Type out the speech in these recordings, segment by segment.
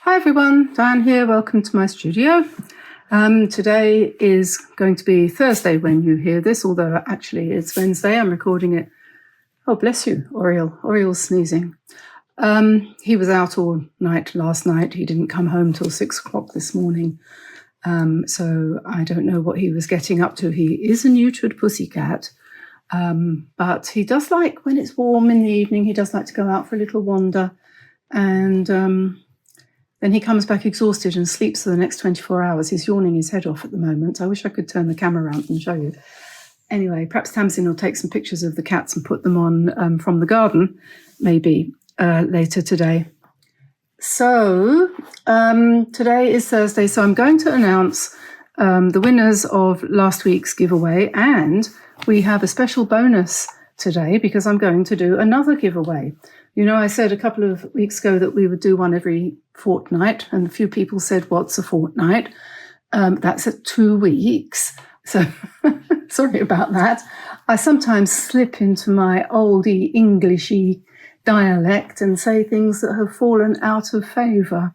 Hi everyone, Diane here, welcome to my studio. Today is going to be Thursday when you hear this, although actually it's Wednesday. I'm recording it. Oh, bless you, Oriel. Oriel's sneezing. He was out all night last night. He didn't come home till 6 o'clock this morning. So I don't know what he was getting up to. He is a neutered pussycat, but he does like, when it's warm in the evening, he does like to go out for a little wander. And then he comes back exhausted and sleeps for the next 24 hours. He's yawning his head off at the moment. I wish I could turn the camera around and show you. Anyway, perhaps Tamsin will take some pictures of the cats and put them on from the garden, maybe later today. So today is Thursday, so I'm going to announce the winners of last week's giveaway, and we have a special bonus today because I'm going to do another giveaway. You know, I said a couple of weeks ago that we would do one every fortnight, and a few people said, what's a fortnight? That's at 2 weeks. So sorry about that. I sometimes slip into my oldie Englishy dialect and say things that have fallen out of favour.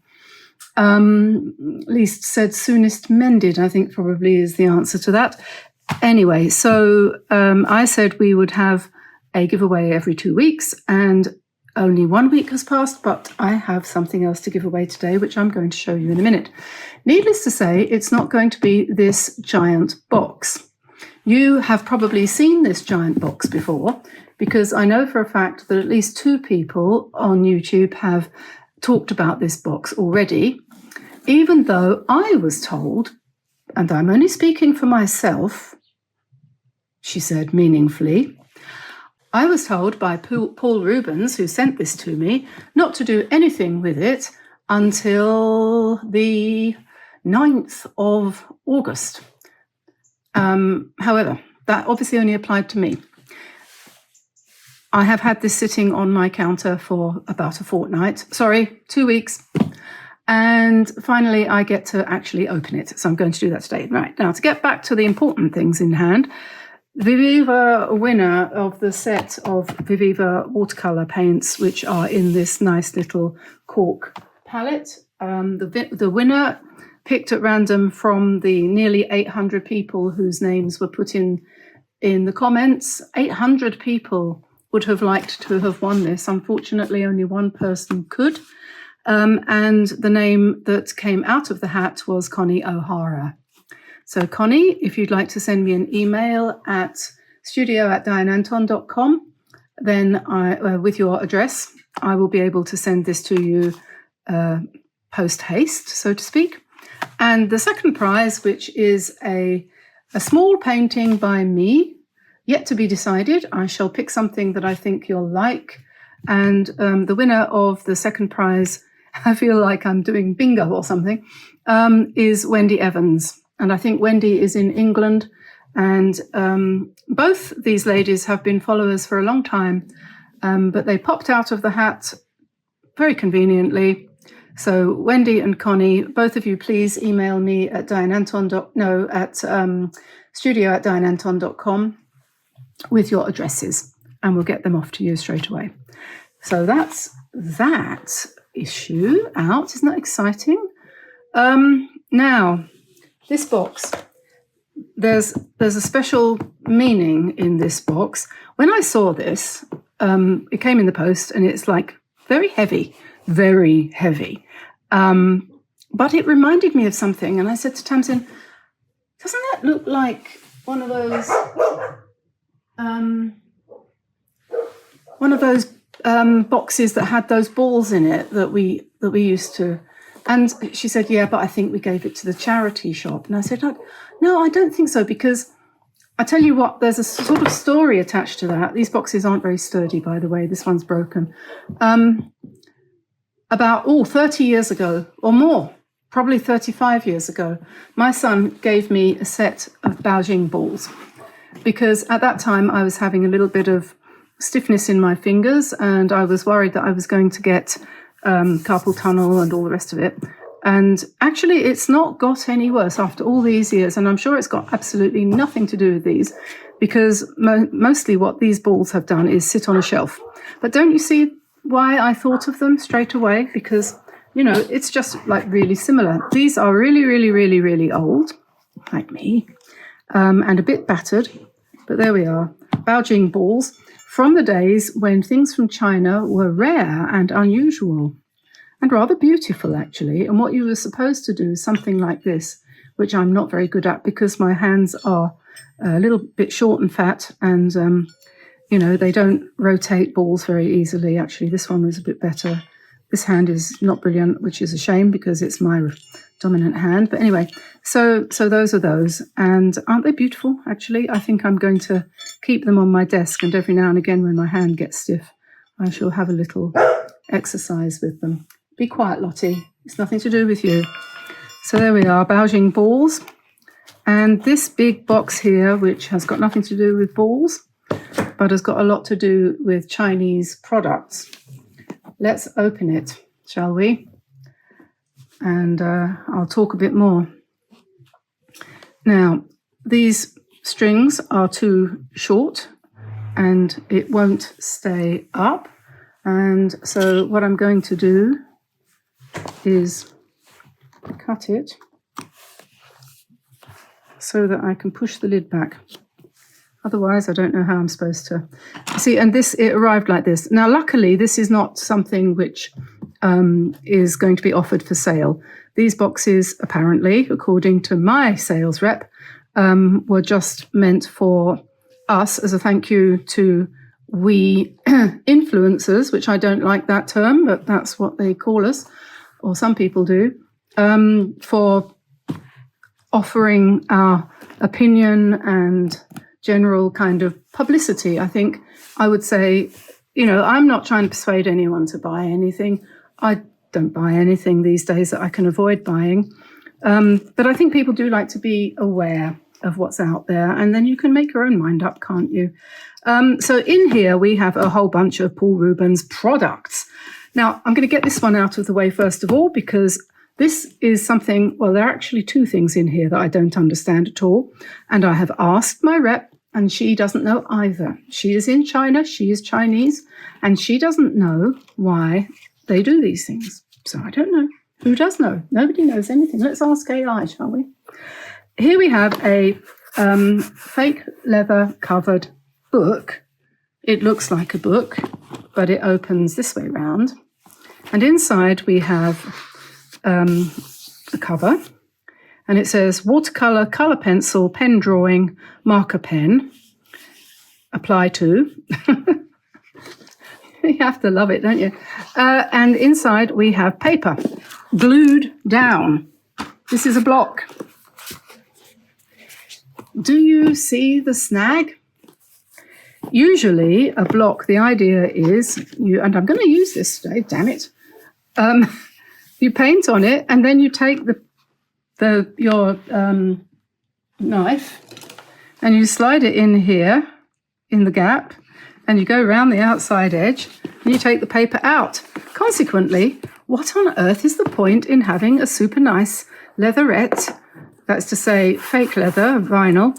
Least said, soonest mended, I think probably is the answer to that. Anyway, so I said we would have a giveaway every 2 weeks, and only 1 week has passed, but I have something else to give away today, which I'm going to show you in a minute. Needless to say, it's not going to be this giant box. You have probably seen this giant box before, because I know for a fact that at least 2 people on YouTube have talked about this box already, even though I was told, and I'm only speaking for myself, she said meaningfully, I was told by Paul Rubens, who sent this to me, not to do anything with it until the 9th of August. However, that obviously only applied to me. I have had this sitting on my counter for about a fortnight. 2 weeks. And finally, I get to actually open it. So I'm going to do that today. Right, now to get back to the important things in hand, Viviva winner of the set of Viviva watercolor paints, which are in this nice little cork palette. The winner picked at random from the nearly 800 people whose names were put in the comments. 800 people would have liked to have won this. Unfortunately, only one person could. And the name that came out of the hat was Connie O'Hara. So Connie, if you'd like to send me an email at studio@dianeantone.com, then with your address, I will be able to send this to you post haste, so to speak. And the second prize, which is a small painting by me, yet to be decided. I shall pick something that I think you'll like. And the winner of the second prize, I feel like I'm doing bingo or something, is Wendy Evans. And I think Wendy is in England, and both these ladies have been followers for a long time, but they popped out of the hat very conveniently. So Wendy and Connie, both of you, please email me at studio@dianeantone.com with your addresses, and we'll get them off to you straight away. So that's that issue out. Isn't that exciting? Now, this box, there's a special meaning in this box. When I saw this, it came in the post, and it's like very heavy, very heavy. But it reminded me of something, and I said to Tamsin, doesn't that look like one of those boxes that had those balls in it that we used to? And she said, yeah, but I think we gave it to the charity shop. And I said, no, I don't think so, because I tell you what, there's a sort of story attached to that. These boxes aren't very sturdy, by the way. This one's broken. About 30 years ago or more, probably 35 years ago, my son gave me a set of Baojing balls, because at that time I was having a little bit of stiffness in my fingers, and I was worried that I was going to get carpal tunnel and all the rest of it. And actually, it's not got any worse after all these years, and I'm sure it's got absolutely nothing to do with these, because mostly what these balls have done is sit on a shelf. But don't you see why I thought of them straight away? Because you know, it's just like really similar. These are really, really, really, really old, like me, and a bit battered. But there we are, Baojing balls from the days when things from China were rare and unusual and rather beautiful, actually. And what you were supposed to do is something like this, which I'm not very good at because my hands are a little bit short and fat and, you know, they don't rotate balls very easily. Actually, this one was a bit better. This hand is not brilliant, which is a shame because it's my dominant hand. But anyway, so those are those. And aren't they beautiful, actually? I think I'm going to keep them on my desk. And every now and again, when my hand gets stiff, I shall have a little exercise with them. Be quiet, Lottie. It's nothing to do with you. So there we are, Baojing balls. And this big box here, which has got nothing to do with balls, but has got a lot to do with Chinese products. Let's open it, shall we? And I'll talk a bit more. Now, these strings are too short and it won't stay up. And so what I'm going to do is cut it so that I can push the lid back. Otherwise, I don't know how I'm supposed to. See, and it arrived like this. Now, luckily, this is not something which is going to be offered for sale. These boxes, apparently, according to my sales rep, were just meant for us as a thank you to we influencers, which I don't like that term, but that's what they call us, or some people do, for offering our opinion and general kind of publicity. I think I would say, you know, I'm not trying to persuade anyone to buy anything. I don't buy anything these days that I can avoid buying. But I think people do like to be aware of what's out there, and then you can make your own mind up, can't you? So in here, we have a whole bunch of Paul Rubens products. Now, I'm going to get this one out of the way first of all, because this is something, well, there are actually two things in here that I don't understand at all. And I have asked my rep, and she doesn't know either. She is in China, she is Chinese, and she doesn't know why they do these things. So I don't know. Who does know? Nobody knows anything. Let's ask AI, shall we? Here we have a fake leather covered book. It looks like a book, but it opens this way round. And inside we have the cover, and it says watercolor, color pencil, pen drawing, marker pen, apply to. You have to love it, don't you? And inside we have paper glued down. This is a block. Do you see the snag? Usually a block, the idea is, and I'm going to use this today, damn it. You paint on it, and then you take your knife and you slide it in here in the gap, and you go around the outside edge and you take the paper out. Consequently, what on earth is the point in having a super nice leatherette, that's to say fake leather, vinyl,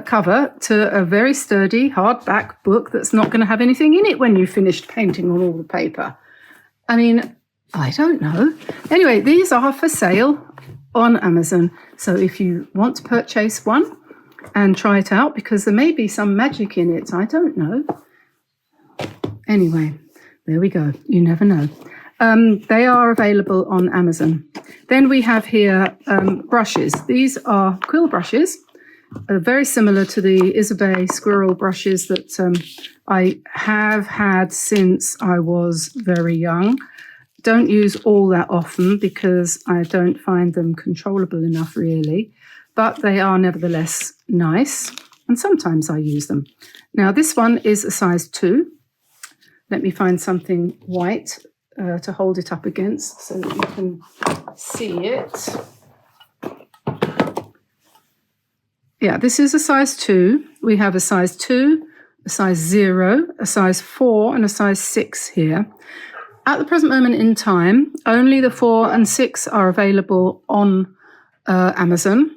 cover to a very sturdy hardback book that's not going to have anything in it when you've finished painting on all the paper? I mean, I don't know. Anyway, these are for sale on Amazon. So if you want to purchase one and try it out, because there may be some magic in it, I don't know. Anyway, there we go. You never know. They are available on Amazon. Then we have here brushes. These are quill brushes, very similar to the Isabey squirrel brushes that I have had since I was very young. Don't use all that often because I don't find them controllable enough, really. But they are nevertheless nice, and sometimes I use them. Now, this one is a size 2. Let me find something white to hold it up against so that you can see it. Yeah, this is a size 2. We have a size 2, a size 0, a size 4, and a size 6 here. At the present moment in time, only the 4 and 6 are available on Amazon.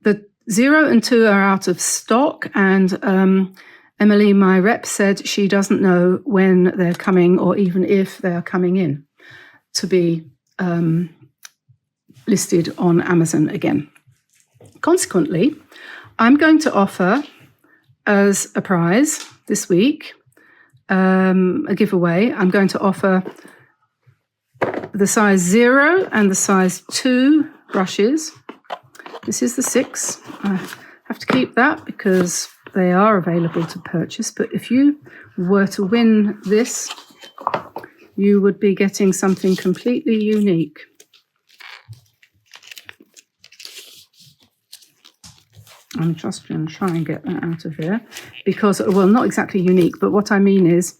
The 0 and 2 are out of stock, and Emily, my rep, said she doesn't know when they're coming or even if they're coming in to be listed on Amazon again. Consequently, I'm going to offer as a prize this week, a giveaway. I'm going to offer the size 0 and the size 2 brushes. This is the 6. I have to keep that because they are available to purchase. But if you were to win this, you would be getting something completely unique. I'm just going to try and get that out of here because, well, not exactly unique, but what I mean is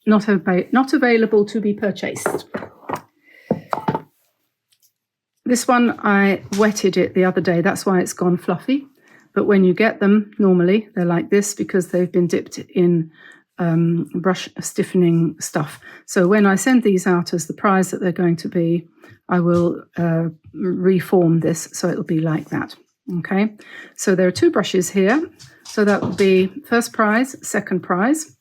not available to be purchased. This one, I wetted it the other day. That's why it's gone fluffy. But when you get them, normally they're like this because they've been dipped in brush stiffening stuff. So when I send these out as the prize that they're going to be, I will reform this so it'll be like that. Okay, so there are 2 brushes here. So that will be first prize, second prize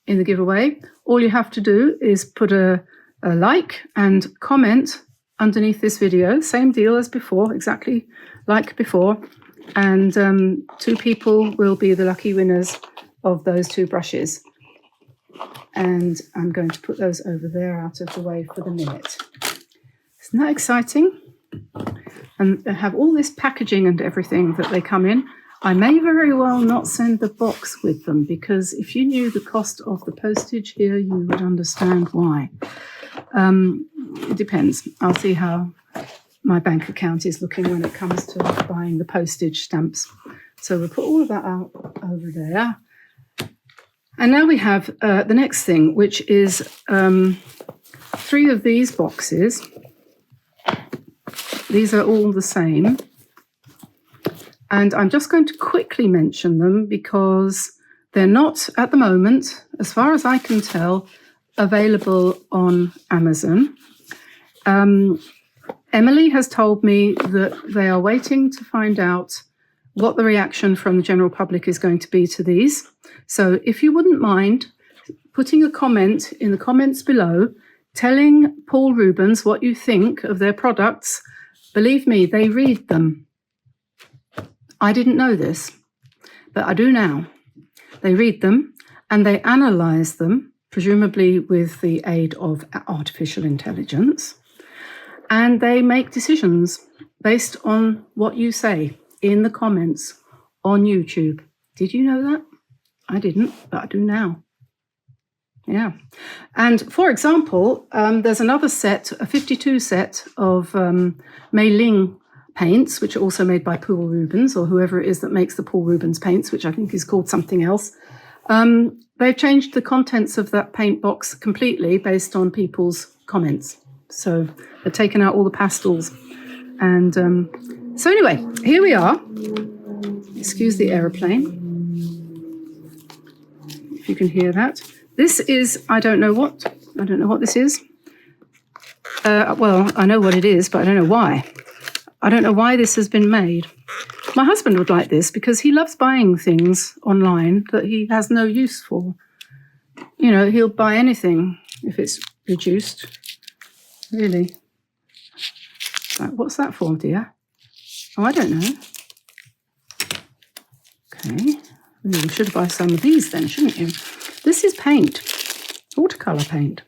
in the giveaway. All you have to do is put a like and comment underneath this video. Same deal as before, exactly like before. And 2 people will be the lucky winners of those 2 brushes. And I'm going to put those over there out of the way for the minute. Isn't that exciting? And they have all this packaging and everything that they come in. I may very well not send the box with them because if you knew the cost of the postage here, you would understand why. It depends. I'll see how my bank account is looking when it comes to buying the postage stamps. So we'll put all of that out over there. And now we have the next thing, which is 3 of these boxes. These are all the same. And I'm just going to quickly mention them because they're not, at the moment, as far as I can tell, available on Amazon. Emily has told me that they are waiting to find out what the reaction from the general public is going to be to these. So if you wouldn't mind putting a comment in the comments below, telling Paul Rubens what you think of their products. Believe me, they read them. I didn't know this, but I do now. They read them and they analyze them, presumably with the aid of artificial intelligence, and they make decisions based on what you say in the comments on YouTube. Did you know that? I didn't, but I do now. Yeah. And for example, there's another set, a 52 set of Mei Ling paints, which are also made by Paul Rubens, or whoever it is that makes the Paul Rubens paints, which I think is called something else. They've changed the contents of that paint box completely based on people's comments. So they've taken out all the pastels. And so anyway, here we are. Excuse the aeroplane, if you can hear that. This is, I don't know what this is. Well, I know what it is, but I don't know why. I don't know why this has been made. My husband would like this because he loves buying things online that he has no use for. You know, he'll buy anything if it's reduced. Really. What's that for, dear? Oh, I don't know. Okay. You should buy some of these then, shouldn't you? This is paint, watercolor paint.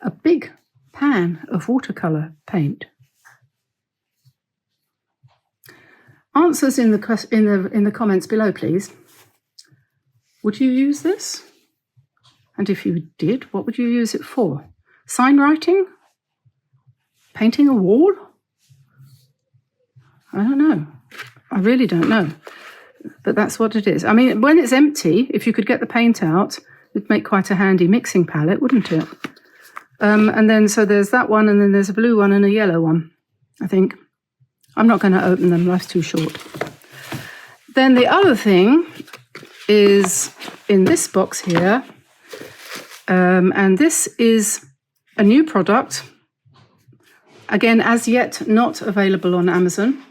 A big pan of watercolor paint. Answers in the comments below, please. Would you use this? And if you did, what would you use it for? Sign writing? Painting a wall? I don't know. I really don't know. But that's what it is. I mean, when it's empty, if you could get the paint out, it'd make quite a handy mixing palette, wouldn't it? And then, so there's that one, and then there's a blue one and a yellow one, I think. I'm not going to open them, life's too short. Then the other thing is in this box here, and this is a new product, again, as yet not available on Amazon,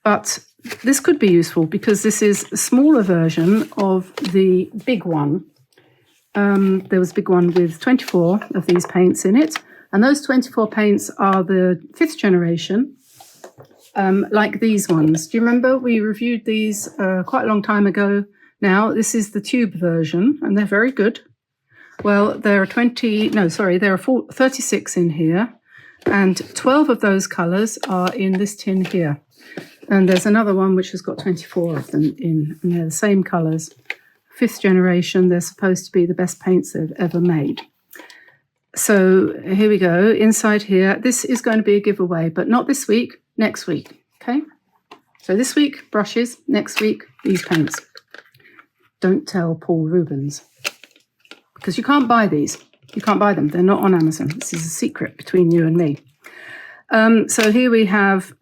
but this could be useful because this is a smaller version of the big one. There was a big one with 24 of these paints in it, And those 24 paints are the 5th generation, like these ones. Do you remember we reviewed these quite a long time ago now? This is the tube version, and they're very good. Well, there are 36 in here, and 12 of those colours are in this tin here. And there's another one which has got 24 of them in, and they're the same colours. 5th generation, they're supposed to be the best paints they've ever made. So here we go, inside here. This is going to be a giveaway, but not this week, next week, okay? So this week, brushes, next week, these paints. Don't tell Paul Rubens, because you can't buy these. You can't buy them, they're not on Amazon. This is a secret between you and me. So here we have,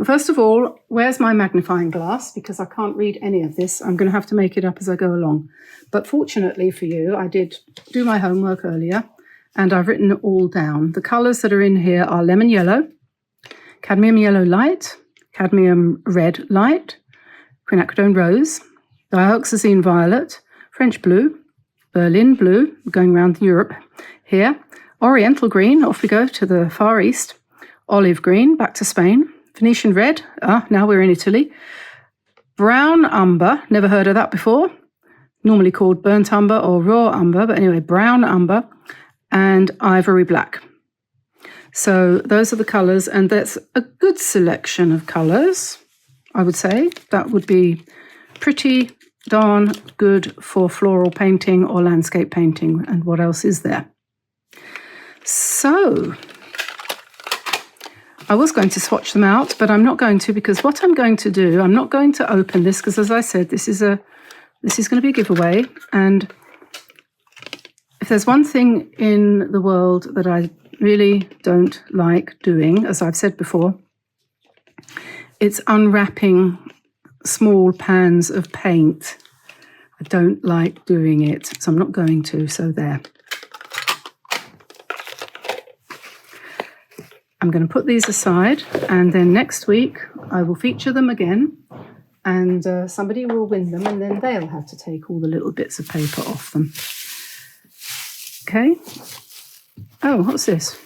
first of all, where's my magnifying glass? Because I can't read any of this. I'm going to have to make it up as I go along. But fortunately for you, I did do my homework earlier, and I've written it all down. The colours that are in here are lemon yellow, cadmium yellow light, cadmium red light, quinacridone rose, dioxazine violet, French blue, Berlin blue, going around Europe here, oriental green, off we go to the Far East, olive green, back to Spain, Venetian red, now we're in Italy, brown umber, never heard of that before, normally called burnt umber or raw umber, but anyway, brown umber, and ivory black. So those are the colours, and that's a good selection of colours, I would say. That would be pretty darn good for floral painting or landscape painting. And what else is there? So I was going to swatch them out, but I'm not going to, because what I'm going to do, I'm not going to open this, because as I said, this is going to be a giveaway. And if there's one thing in the world that I really don't like doing, as I've said before, it's unwrapping small pans of paint. I don't like doing it, so I'm not going to, so there. I'm going to put these aside, and then next week I will feature them again, and somebody will win them, and then they'll have to take all the little bits of paper off them. Okay. Oh, what's this?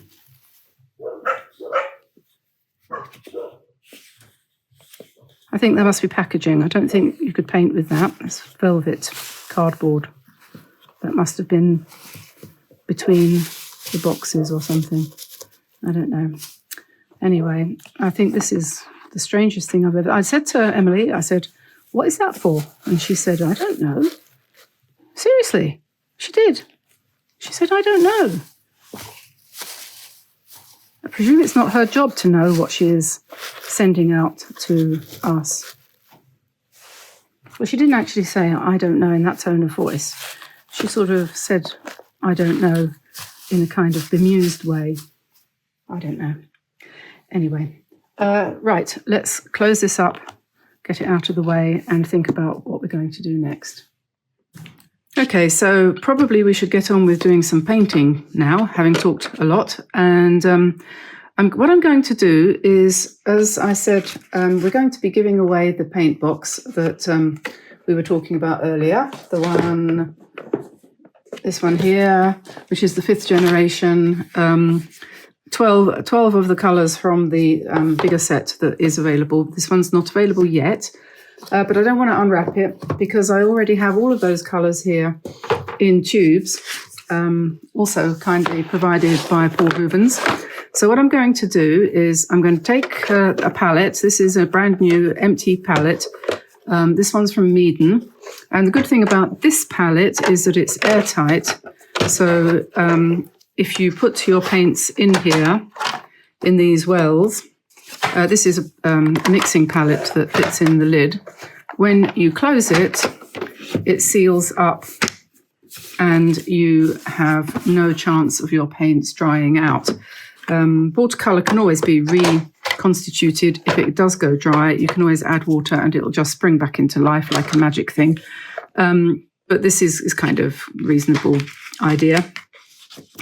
I think there must be packaging. I don't think you could paint with that. It's velvet cardboard. That must have been between the boxes or something. I don't know. Anyway, I think this is the strangest thing I've ever... I said to Emily, I said, what is that for? And she said, I don't know. Seriously, she did. She said, I don't know. I presume it's not her job to know what she is sending out to us. Well, she didn't actually say, I don't know, in that tone of voice. She sort of said, I don't know, in a kind of bemused way. I don't know. Anyway, right, let's close this up, get it out of the way, and think about what we're going to do next. Okay, so probably we should get on with doing some painting now, having talked a lot. And what I'm going to do is, as I said, we're going to be giving away the paint box that we were talking about earlier. This one here, which is the 5th generation. 12 of the colours from the bigger set that is available. This one's not available yet. But I don't want to unwrap it because I already have all of those colours here in tubes, also kindly provided by Paul Rubens. So what I'm going to do is I'm going to take a palette. This is a brand new empty palette. This one's from Meeden. And the good thing about this palette is that it's airtight. So if you put your paints in here, in these wells, this is a mixing palette that fits in the lid. When you close it, it seals up and you have no chance of your paints drying out. Watercolor can always be reconstituted. If it does go dry, you can always add water and it'll just spring back into life like a magic thing. But this is kind of reasonable idea.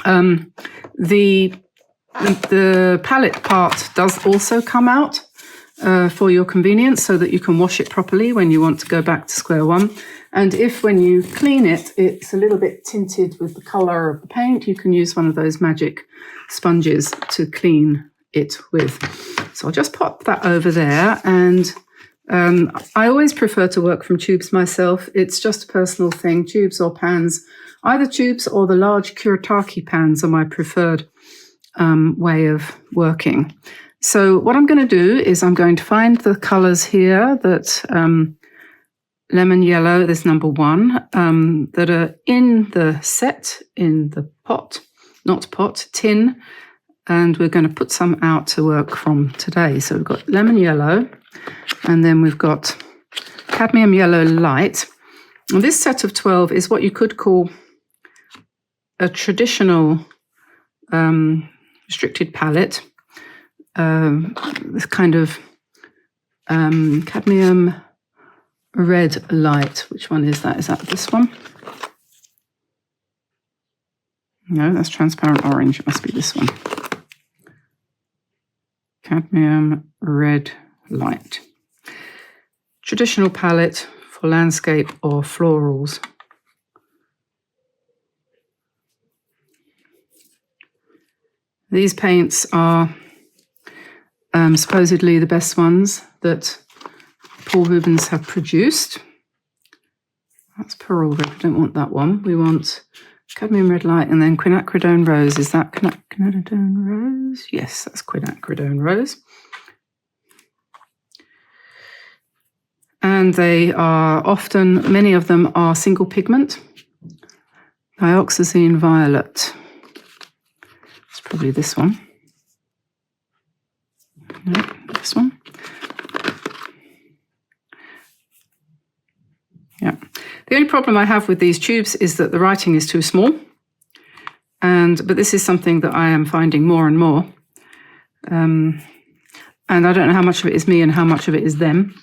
The palette part does also come out for your convenience so that you can wash it properly when you want to go back to square one. And if when you clean it, it's a little bit tinted with the colour of the paint, you can use one of those magic sponges to clean it with. So I'll just pop that over there. And I always prefer to work from tubes myself. It's just a personal thing, tubes or pans. Either tubes or the large Kuretake pans are my preferred way of working. So what I'm going to do is I'm going to find the colours here that lemon yellow, there's number 1, that are in the set, in the pot, not pot, tin, and we're going to put some out to work from today. So we've got lemon yellow, and then we've got cadmium yellow light. And this set of 12 is what you could call a traditional restricted palette. This kind of cadmium red light. Which one is that? Is that this one? No, that's transparent orange. It must be this one. Cadmium red light. Traditional palette for landscape or florals. These paints are supposedly the best ones that Paul Rubens have produced. That's Pearl Red. We don't want that one. We want cadmium red light and then quinacridone rose. Is that quinacridone rose? Yes, that's quinacridone rose. And they are often, many of them are single pigment. Dioxazine violet. It's probably this one. No, this one. Yeah. The only problem I have with these tubes is that the writing is too small. But this is something that I am finding more and more. And I don't know how much of it is me and how much of it is them.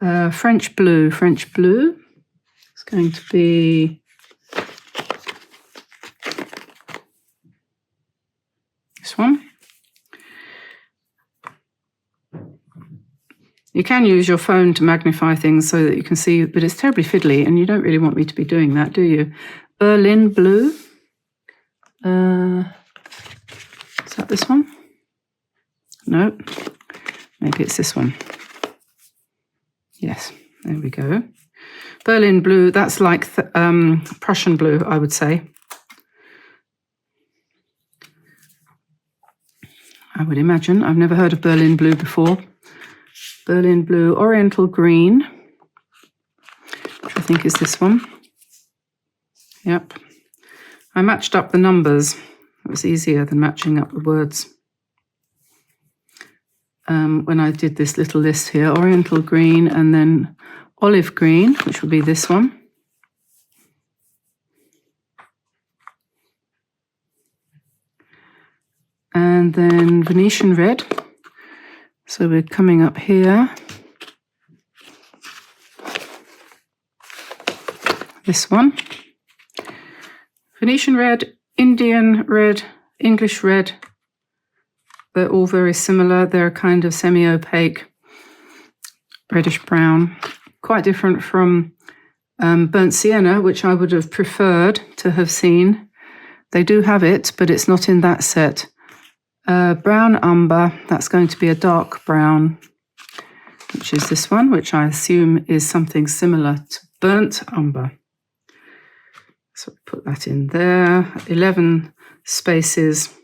French blue. It's going to be this one. You can use your phone to magnify things so that you can see, but it's terribly fiddly, and you don't really want me to be doing that, do you? Berlin blue. Is that this one? No. Maybe it's this one. Yes, there we go. Berlin blue, that's like Prussian blue, I would say. I would imagine. I've never heard of Berlin blue before. Berlin blue, oriental green, which I think is this one. Yep. I matched up the numbers. It was easier than matching up the words. When I did this little list here, oriental green and then olive green, which will be this one. And then Venetian red. So we're coming up here. This one. Venetian red, Indian red, English red. They're all very similar. They're kind of semi-opaque, reddish brown. Quite different from burnt sienna, which I would have preferred to have seen. They do have it, but it's not in that set. Brown umber, that's going to be a dark brown, which is this one, which I assume is something similar to burnt umber. So put that in there, 11 spaces.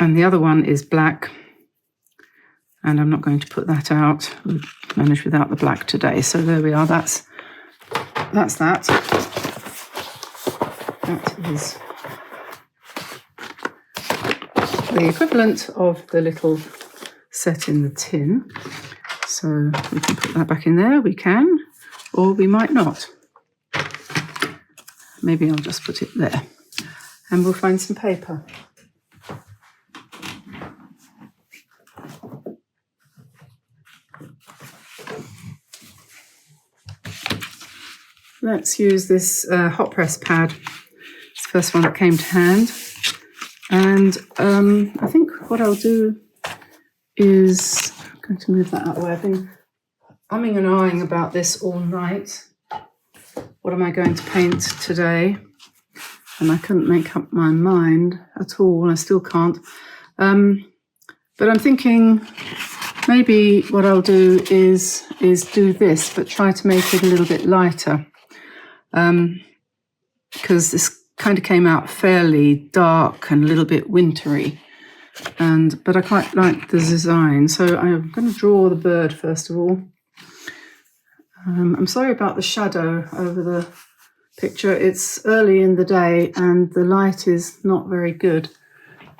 And the other one is black. And I'm not going to put that out. We've managed without the black today. So there we are, that's that. That is the equivalent of the little set in the tin. So we can put that back in there, we can, or we might not. Maybe I'll just put it there. And we'll find some paper. Let's use this hot press pad. It's the first one that came to hand. And I think what I'll do is, I'm going to move that out of the way. I've been umming and ahhing about this all night. what am I going to paint today? And I couldn't make up my mind at all. I still can't. But I'm thinking maybe what I'll do is do this, but try to make it a little bit lighter. Because this kind of came out fairly dark and a little bit wintry. But I quite like the design. So I'm going to draw the bird first of all. I'm sorry about the shadow over the picture. It's early in the day and the light is not very good.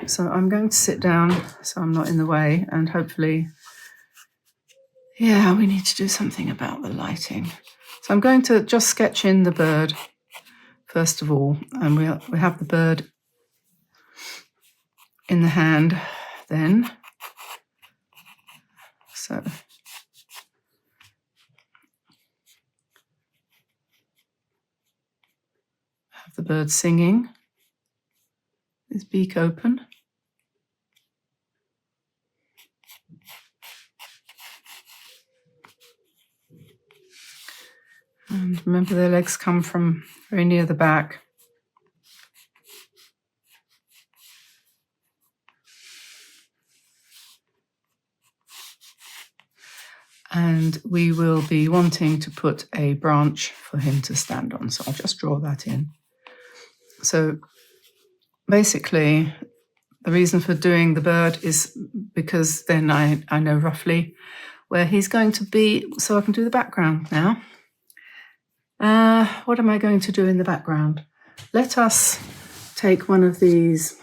So I'm going to sit down so I'm not in the way, and hopefully, yeah, we need to do something about the lighting. So I'm going to just sketch in the bird first of all, and we have the bird in the hand then. So have the bird singing, his beak open. And remember, their legs come from very near the back. And we will be wanting to put a branch for him to stand on. So I'll just draw that in. So basically, the reason for doing the bird is because then I know roughly where he's going to be, so I can do the background now. What am I going to do in the background? Let us take one of these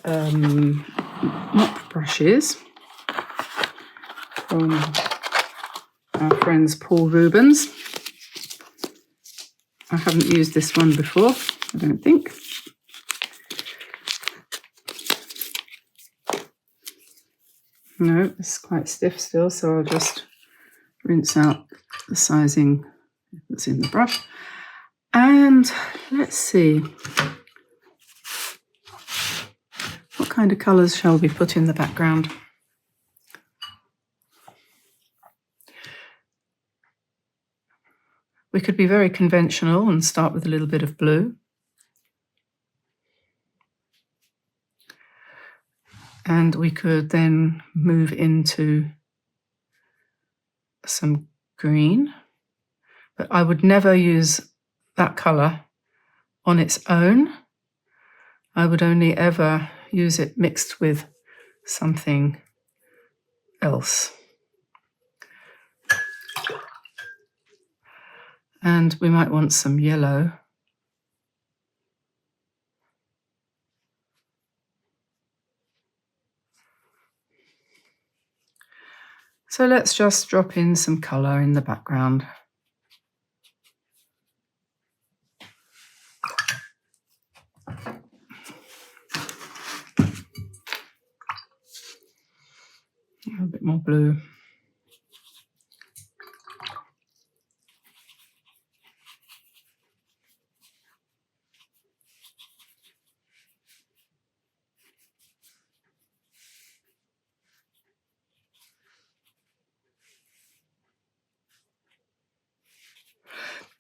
mop brushes from our friends Paul Rubens. I haven't used this one before, I don't think. No, it's quite stiff still, so I'll just rinse out the sizing that's in the brush. And let's see, what kind of colours shall we put in the background? We could be very conventional and start with a little bit of blue. And we could then move into some green. But I would never use that colour on its own. I would only ever use it mixed with something else. And we might want some yellow. So let's just drop in some colour in the background. A bit more blue.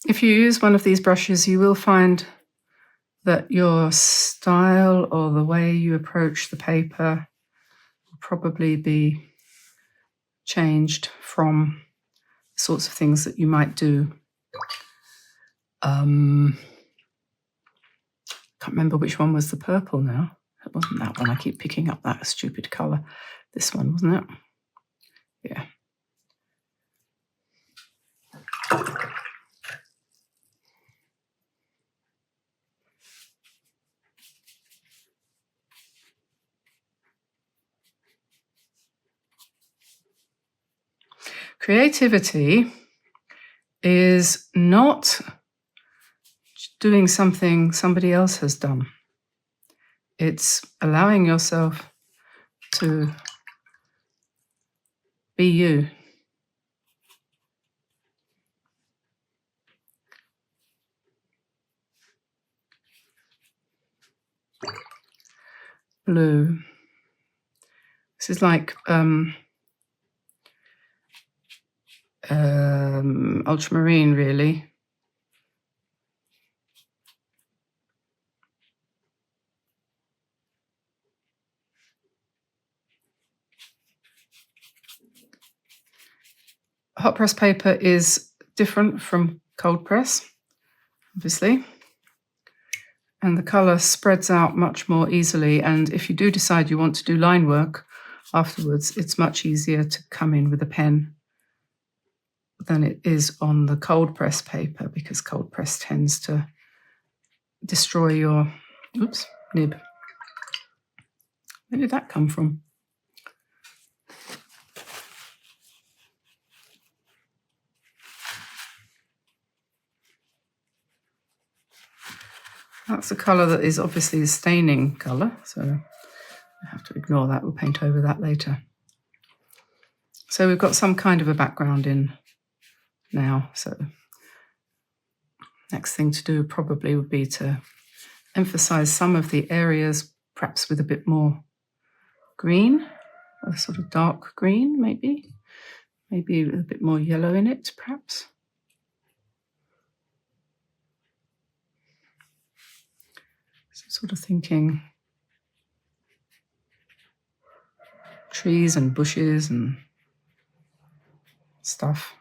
If you use one of these brushes, you will find that your style or the way you approach the paper will probably be changed from the sorts of things that you might do. Can't remember which one was the purple now. It wasn't that one. I keep picking up that stupid colour. This one, wasn't it? Yeah. Creativity is not doing something somebody else has done. It's allowing yourself to be you. Blue. This is like ultramarine, really. hot press paper is different from cold press, obviously, and the colour spreads out much more easily, and if you do decide you want to do line work afterwards, it's much easier to come in with a pen than it is on the cold press paper, because cold press tends to destroy your nib. Where did that come from? That's a colour that is obviously a staining colour, so I have to ignore that. We'll paint over that later. So we've got some kind of a background in now, so next thing to do probably would be to emphasize some of the areas, perhaps with a bit more green, a sort of dark green, maybe with a bit more yellow in it, perhaps. So sort of thinking trees and bushes and stuff.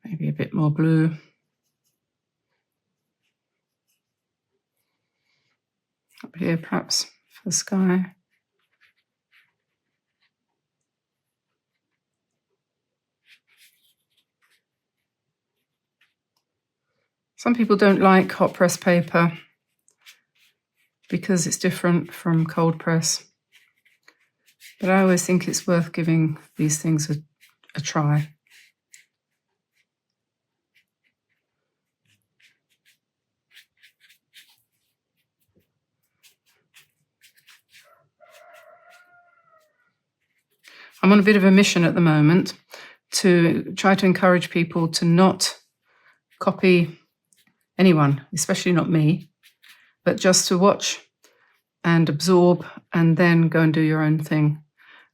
Maybe a bit more blue. Up here, perhaps, for the sky. Some people don't like hot press paper because it's different from cold press. But I always think it's worth giving these things a try. I'm on a bit of a mission at the moment to try to encourage people to not copy anyone, especially not me, but just to watch and absorb and then go and do your own thing.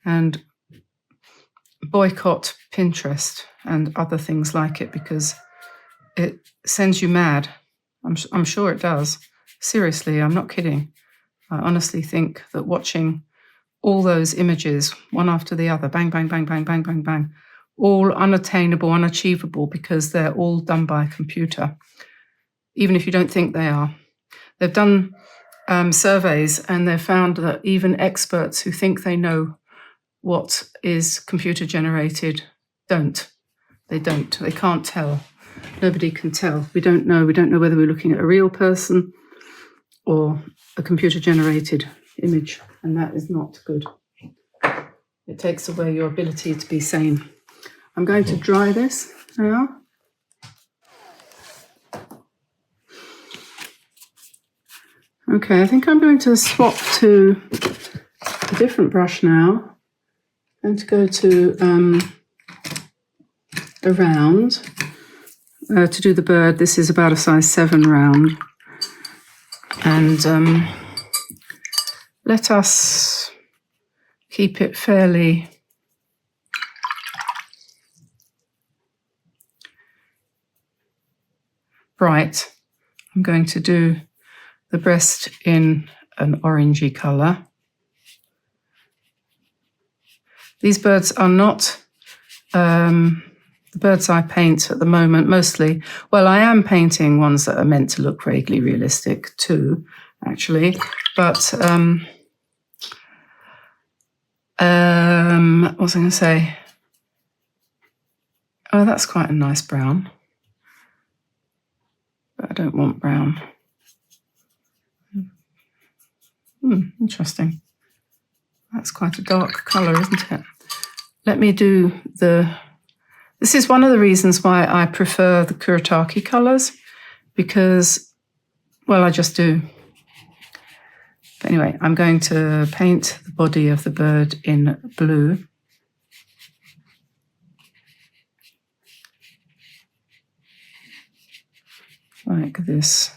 And boycott Pinterest and other things like it, because it sends you mad. I'm sure it does. Seriously, I'm not kidding. I honestly think that watching all those images, one after the other, bang, bang, bang, bang, bang, bang, bang, all unattainable, unachievable, because they're all done by a computer, even if you don't think they are. They've done surveys, and they've found that even experts who think they know what is computer generated don't. They don't. They can't tell. Nobody can tell. We don't know. We don't know whether we're looking at a real person or a computer generated image, and that is not good. It takes away your ability to be sane. I'm going to dry this now. Okay, I think I'm going to swap to a different brush now. I'm going to go to a round to do the bird. This is about a size 7 round. And let us keep it fairly bright. I'm going to do the breast in an orangey colour. These birds are not the birds I paint at the moment, mostly. Well, I am painting ones that are meant to look vaguely realistic too, actually. But what was I going to say? Oh, that's quite a nice brown. But I don't want brown. Interesting. That's quite a dark colour, isn't it? Let me do this is one of the reasons why I prefer the Kuretake colours, because, well, I just do. But anyway, I'm going to paint the body of the bird in blue. Like this.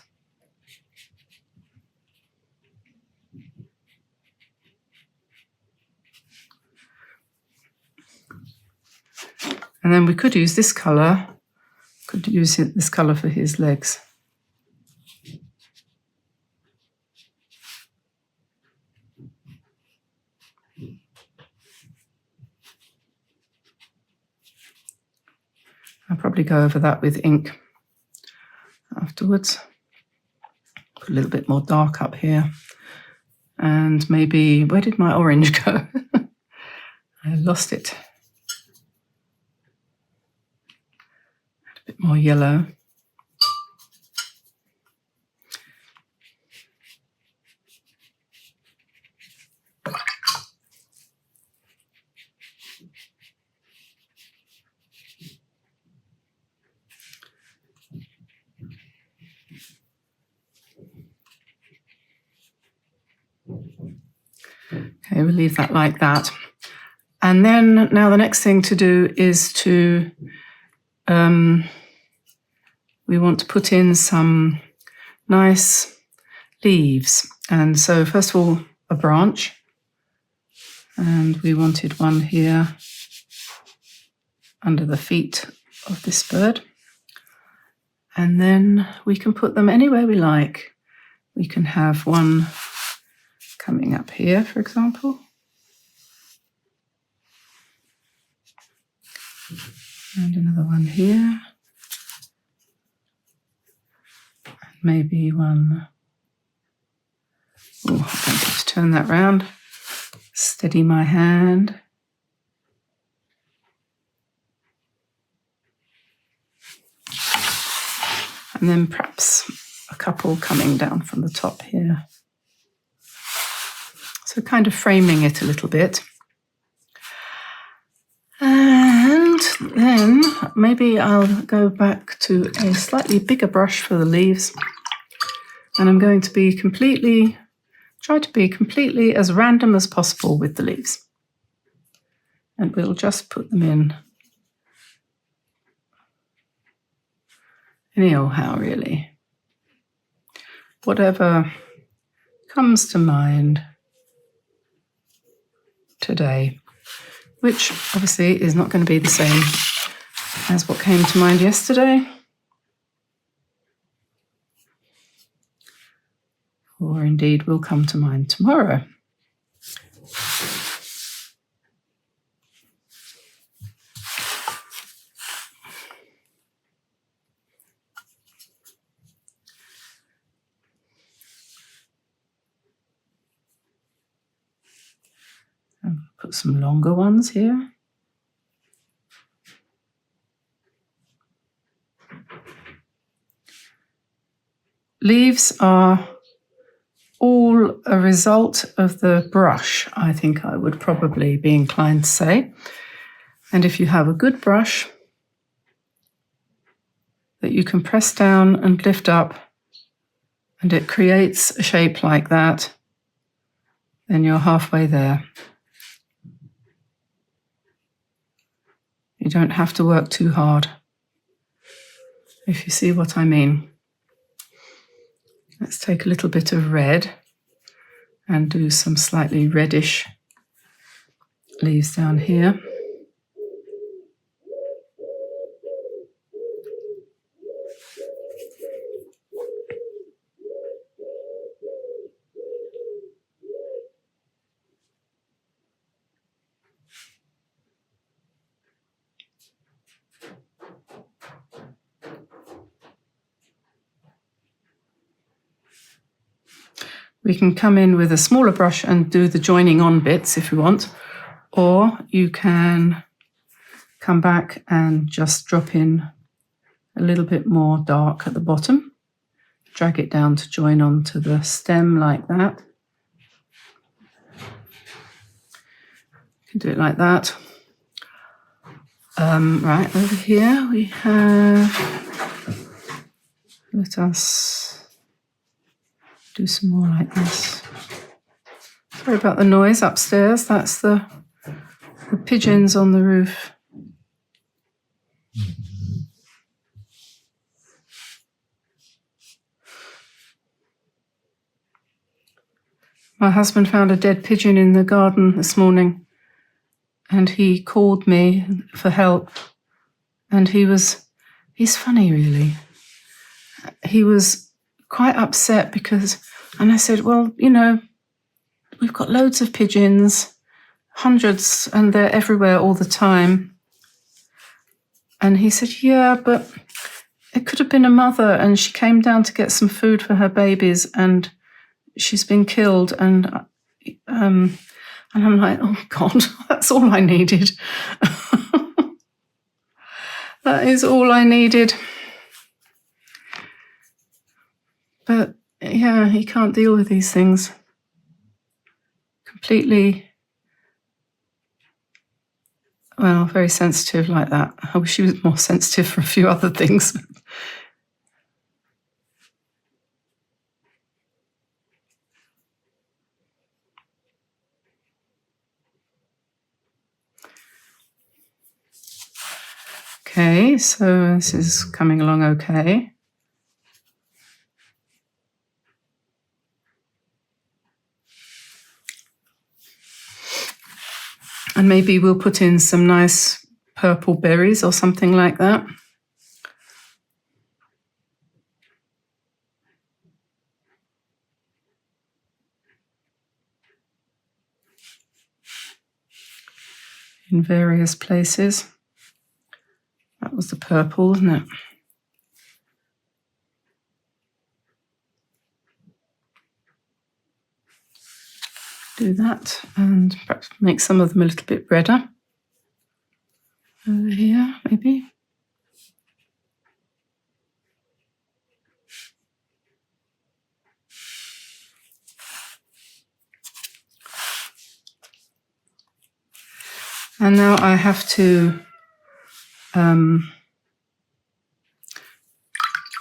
And then we could use this colour, this colour for his legs. I'll probably go over that with ink afterwards. Put a little bit more dark up here. And maybe, where did my orange go? I lost it. A bit more yellow. Okay, we'll leave that like that. And then now the next thing to do is to, we want to put in some nice leaves. And so first of all, a branch. And we wanted one here under the feet of this bird. And then we can put them anywhere we like. We can have one coming up here, for example. And another one here. And maybe one. Oh, I don't get to turn that round. Steady my hand. And then perhaps a couple coming down from the top here. So kind of framing it a little bit. And then maybe I'll go back to a slightly bigger brush for the leaves. And I'm going to try to be completely as random as possible with the leaves. And we'll just put them in any old how, really. Whatever comes to mind today, which obviously is not going to be the same as what came to mind yesterday, or indeed will come to mind tomorrow. Put some longer ones here. Leaves are all a result of the brush, I think I would probably be inclined to say. And if you have a good brush that you can press down and lift up, and it creates a shape like that, then you're halfway there. You don't have to work too hard, if you see what I mean. Let's take a little bit of red and do some slightly reddish leaves down here. We can come in with a smaller brush and do the joining on bits if you want, or you can come back and just drop in a little bit more dark at the bottom, drag it down to join onto the stem like that. You can do it like that. Right, over here we have, let us do some more like this. Sorry about the noise upstairs. That's the pigeons on the roof. My husband found a dead pigeon in the garden this morning, and he called me for help And he's funny, really. He was quite upset because, and I said, well, you know, we've got loads of pigeons, hundreds, and they're everywhere all the time. And he said, yeah, but it could have been a mother, and she came down to get some food for her babies, and she's been killed. And I'm like, oh God, that's all I needed. That is all I needed. But yeah, he can't deal with these things. Completely, well, very sensitive like that. I wish he was more sensitive for a few other things. Okay, so this is coming along okay. And maybe we'll put in some nice purple berries or something like that. In various places. That was the purple, wasn't it? Do that and perhaps make some of them a little bit redder. Over here, maybe. And now I have to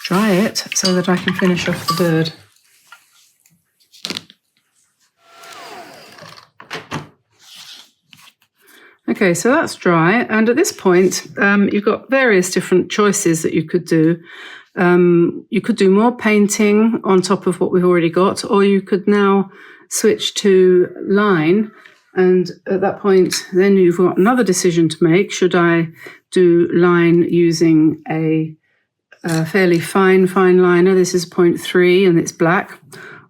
dry it so that I can finish off the bird. Okay, so that's dry, and at this point you've got various different choices that you could do. You could do more painting on top of what we've already got, or you could now switch to line, and at that point then you've got another decision to make. Should I do line using a fairly fine liner? This is 0.3 and it's black,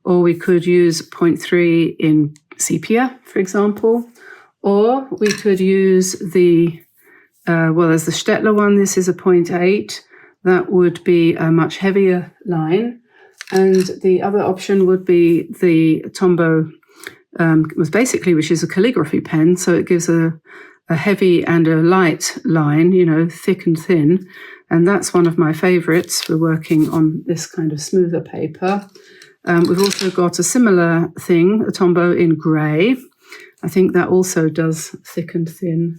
or we could use 0.3 in sepia, for example. Or we could use the, there's the Stettler one. This is a 0.8. That would be a much heavier line. And the other option would be the Tombow, which is a calligraphy pen. So it gives a heavy and a light line, you know, thick and thin. And that's one of my favorites for working on this kind of smoother paper. We've also got a similar thing, a Tombow in grey. I think that also does thick and thin.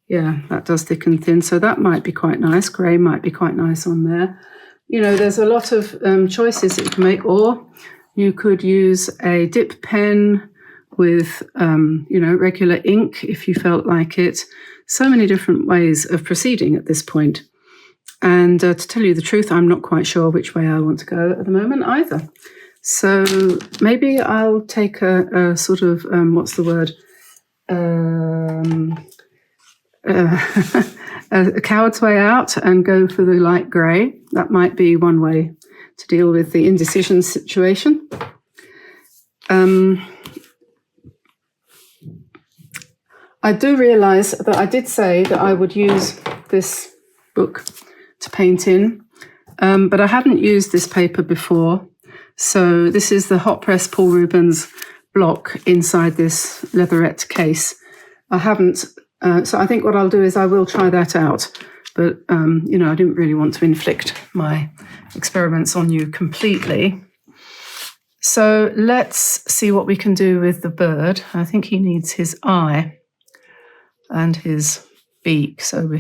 Yeah, that does thick and thin. So that might be quite nice. Grey might be quite nice on there. You know, there's a lot of choices that you can make. Or you could use a dip pen with, regular ink if you felt like it. So many different ways of proceeding at this point. And to tell you the truth, I'm not quite sure which way I want to go at the moment either. So maybe I'll take a sort of, a coward's way out and go for the light grey. That might be one way to deal with the indecision situation. I do realise that I did say that I would use this book to paint in, but I hadn't used this paper before. So this is the hot press Paul Rubens block inside this leatherette case. I haven't, so I think what I'll do is I will try that out. But, I didn't really want to inflict my experiments on you completely. So let's see what we can do with the bird. I think he needs his eye and his beak. So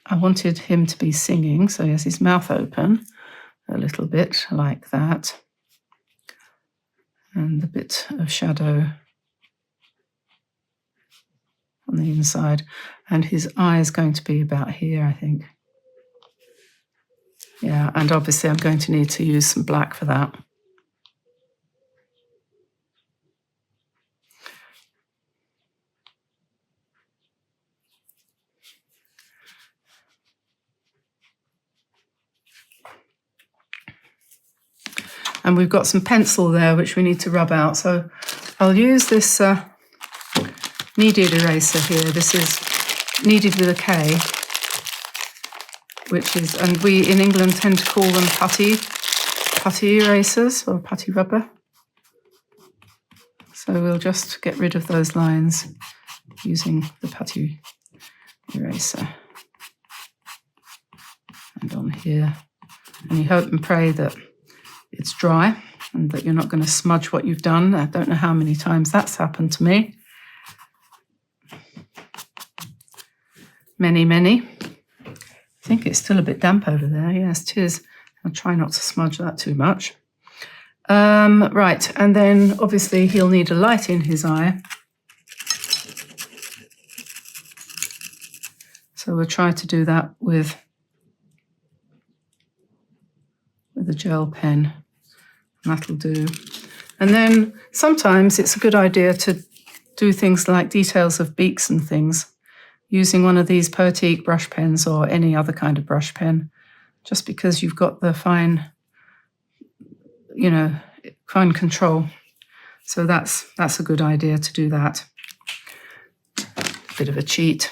I wanted him to be singing, so he has his mouth open. A little bit like that, and a bit of shadow on the inside, and his eye is going to be about here, I think. Yeah, and obviously I'm going to need to use some black for that. And we've got some pencil there which we need to rub out. So I'll use this kneaded eraser here. This is kneaded with a K, which is, and we in England tend to call them putty erasers or putty rubber. So we'll just get rid of those lines using the putty eraser. And on here. And you hope and pray that it's dry and that you're not going to smudge what you've done. I don't know how many times that's happened to me. Many, many. I think it's still a bit damp over there. Yes, it is. I'll try not to smudge that too much. Right, and then obviously he'll need a light in his eye. So we'll try to do that with a gel pen. That'll do. And then sometimes it's a good idea to do things like details of beaks and things using one of these Poetique brush pens or any other kind of brush pen, just because you've got the fine, fine control. So that's a good idea to do that. A bit of a cheat.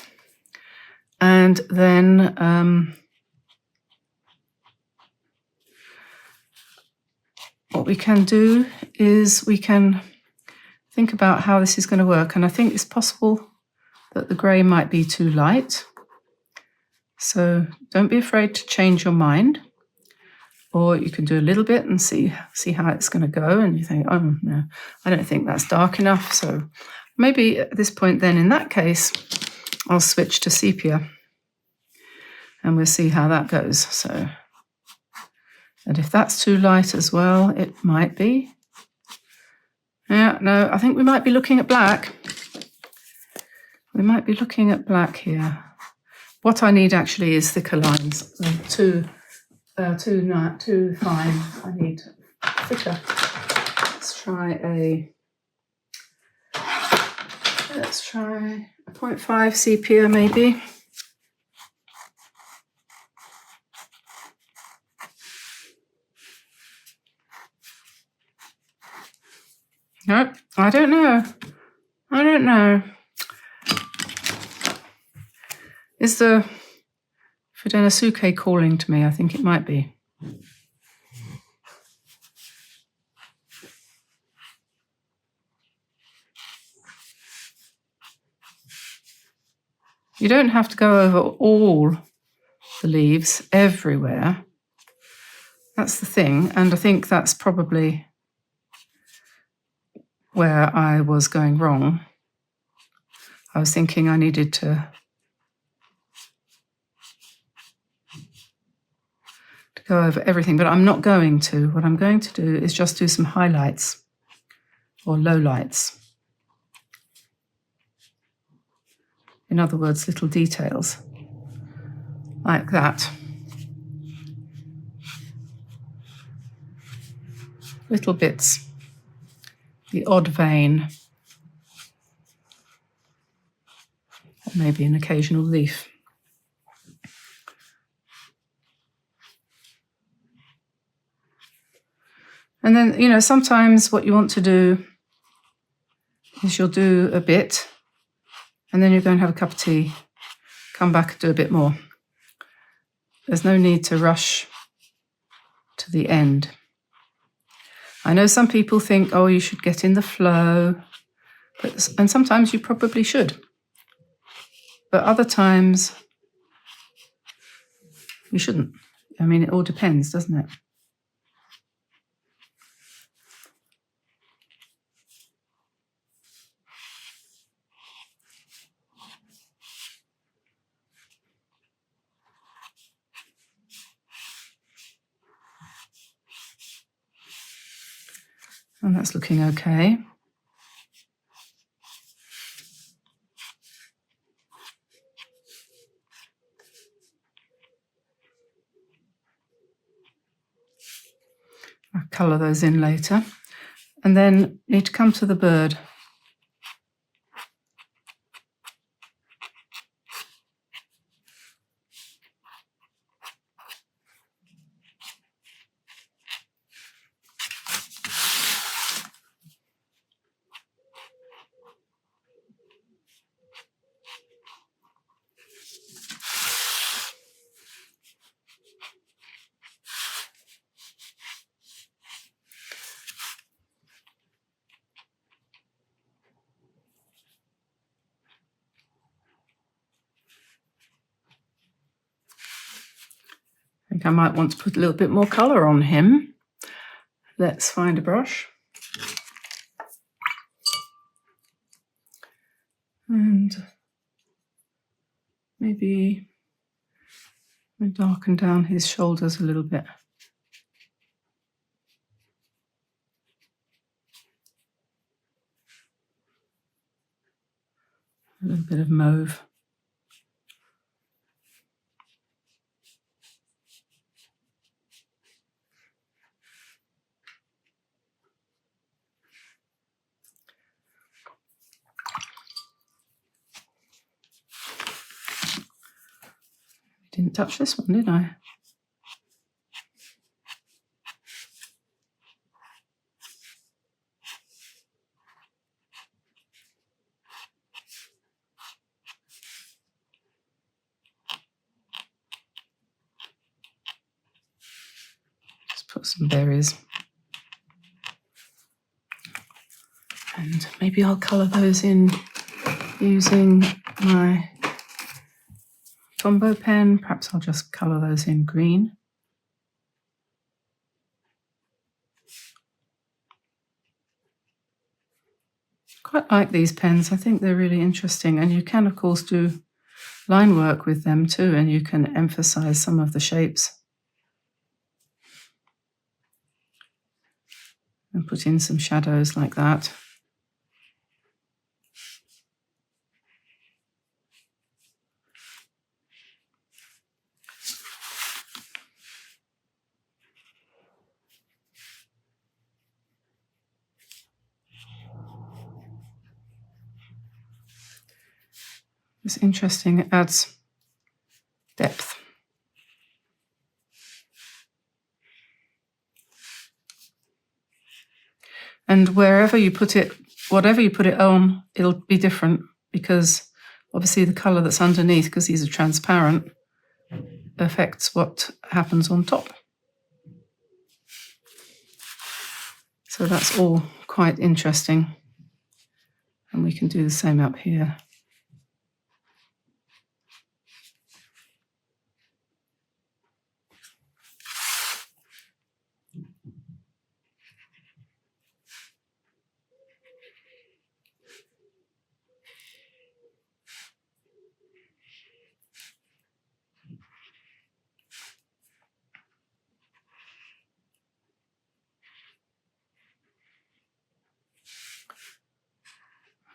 And then what we can do is we can think about how this is going to work. And I think it's possible that the grey might be too light. So don't be afraid to change your mind. Or you can do a little bit and see how it's going to go. And you think, oh, no, I don't think that's dark enough. So maybe at this point then, in that case, I'll switch to sepia. And we'll see how that goes. So, and if that's too light as well, it might be. Yeah, no, I think we might be looking at black. We might be looking at black here. What I need actually is thicker lines. Too fine. I need thicker. Let's try a 0.5 sepia maybe. No, I don't know. Is the Fudenosuke calling to me? I think it might be. You don't have to go over all the leaves everywhere. That's the thing, and I think that's probably where I was going wrong. I was thinking I needed to go over everything, but I'm not going to. What I'm going to do is just do some highlights or lowlights. In other words, little details like that. Little bits. The odd vein, or maybe an occasional leaf. And then, sometimes what you want to do is you'll do a bit, and then you're going to have a cup of tea, come back and do a bit more. There's no need to rush to the end. I know some people think, oh, you should get in the flow, and sometimes you probably should. But other times, you shouldn't. I mean, it all depends, doesn't it? And that's looking okay. I'll colour those in later. And then need to come to the bird. I might want to put a little bit more colour on him. Let's find a brush. And maybe darken down his shoulders a little bit. A little bit of mauve. Didn't touch this one, did I? Just put some berries. And maybe I'll colour those in using my Tombow pen. Perhaps I'll just colour those in green. Quite like these pens. I think they're really interesting, and you can of course do line work with them too, and you can emphasize some of the shapes and put in some shadows like that. It's interesting, it adds depth. And wherever you put it, whatever you put it on, it'll be different, because obviously the colour that's underneath, because these are transparent, affects what happens on top. So that's all quite interesting. And we can do the same up here.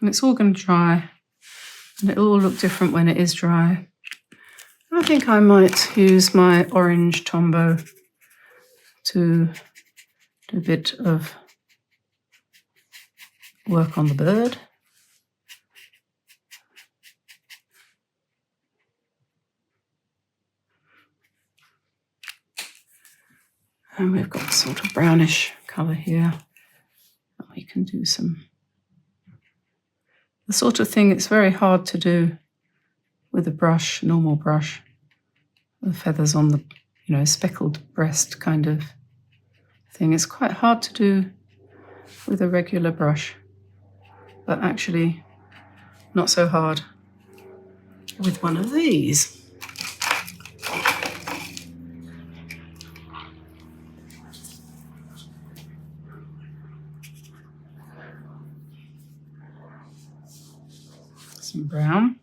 And it's all going to dry, and it'll all look different when it is dry. I think I might use my orange Tombow to do a bit of work on the bird. And we've got a sort of brownish colour here. And we can do some... The sort of thing it's very hard to do with a brush, normal brush. The feathers on the, speckled breast kind of thing. It's quite hard to do with a regular brush, but actually not so hard with one of these. Some brown.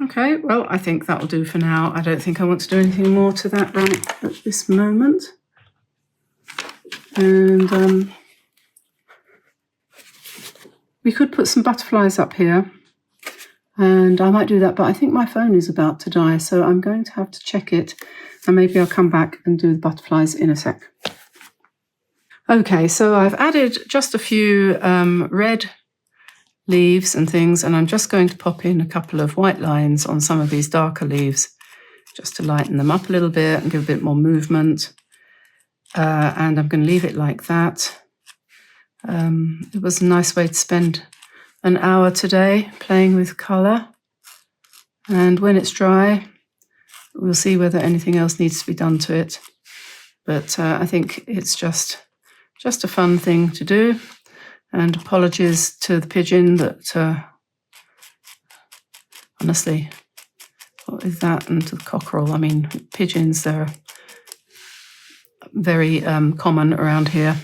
Okay, well, I think that'll do for now. I don't think I want to do anything more to that right at this moment. And we could put some butterflies up here, and I might do that, but I think my phone is about to die, so I'm going to have to check it, and maybe I'll come back and do the butterflies in a sec. Okay, so I've added just a few red leaves and things, and I'm just going to pop in a couple of white lines on some of these darker leaves just to lighten them up a little bit and give a bit more movement. And I'm going to leave it like that. It was a nice way to spend an hour today playing with colour. And when it's dry, We'll see whether anything else needs to be done to it. But I think it's just a fun thing to do. And apologies to the pigeon that, honestly, what is that? And to the cockerel. I mean, pigeons, they're very common around here,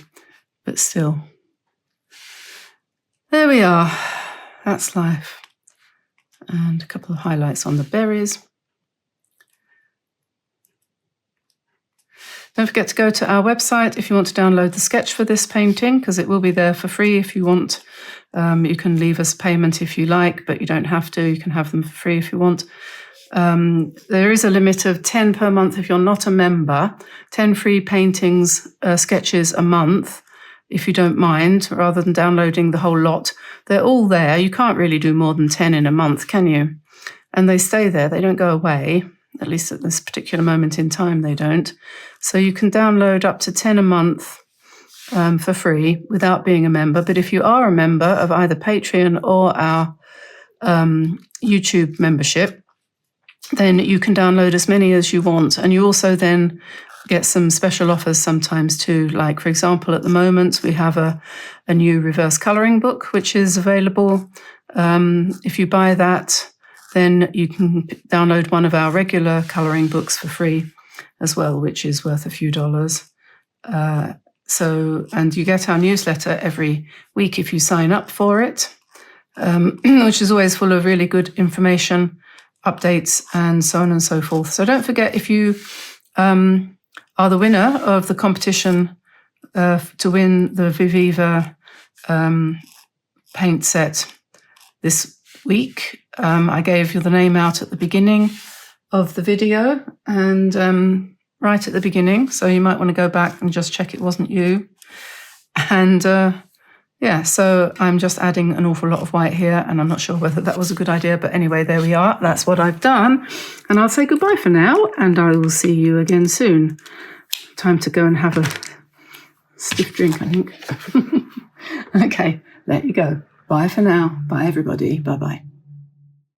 but still. There we are. That's life. And a couple of highlights on the berries. Don't forget to go to our website if you want to download the sketch for this painting, because it will be there for free if you want. You can leave us payment if you like, but you don't have to. You can have them for free if you want. There is a limit of 10 per month if you're not a member, 10 free paintings, sketches a month, if you don't mind, rather than downloading the whole lot. They're all there. You can't really do more than 10 in a month, can you? And they stay there. They don't go away. At least at this particular moment in time, they don't. So you can download up to 10 a month for free without being a member. But if you are a member of either Patreon or our YouTube membership, then you can download as many as you want. And you also then get some special offers sometimes too. Like, for example, at the moment, we have a new reverse colouring book, which is available. If you buy that, then you can download one of our regular colouring books for free as well, which is worth a few dollars. And you get our newsletter every week if you sign up for it, which is always full of really good information, updates, and so on and so forth. So don't forget, if you are the winner of the competition to win the Viviva paint set this week, I gave you the name out at the beginning of the video and right at the beginning, so you might want to go back and just check it wasn't you. And yeah, so I'm just adding an awful lot of white here, and I'm not sure whether that was a good idea, but anyway, there we are. That's what I've done. And I'll say goodbye for now, and I will see you again soon. Time to go and have a stiff drink, I think. Okay, there you go. Bye for now. Bye, everybody. Bye-bye.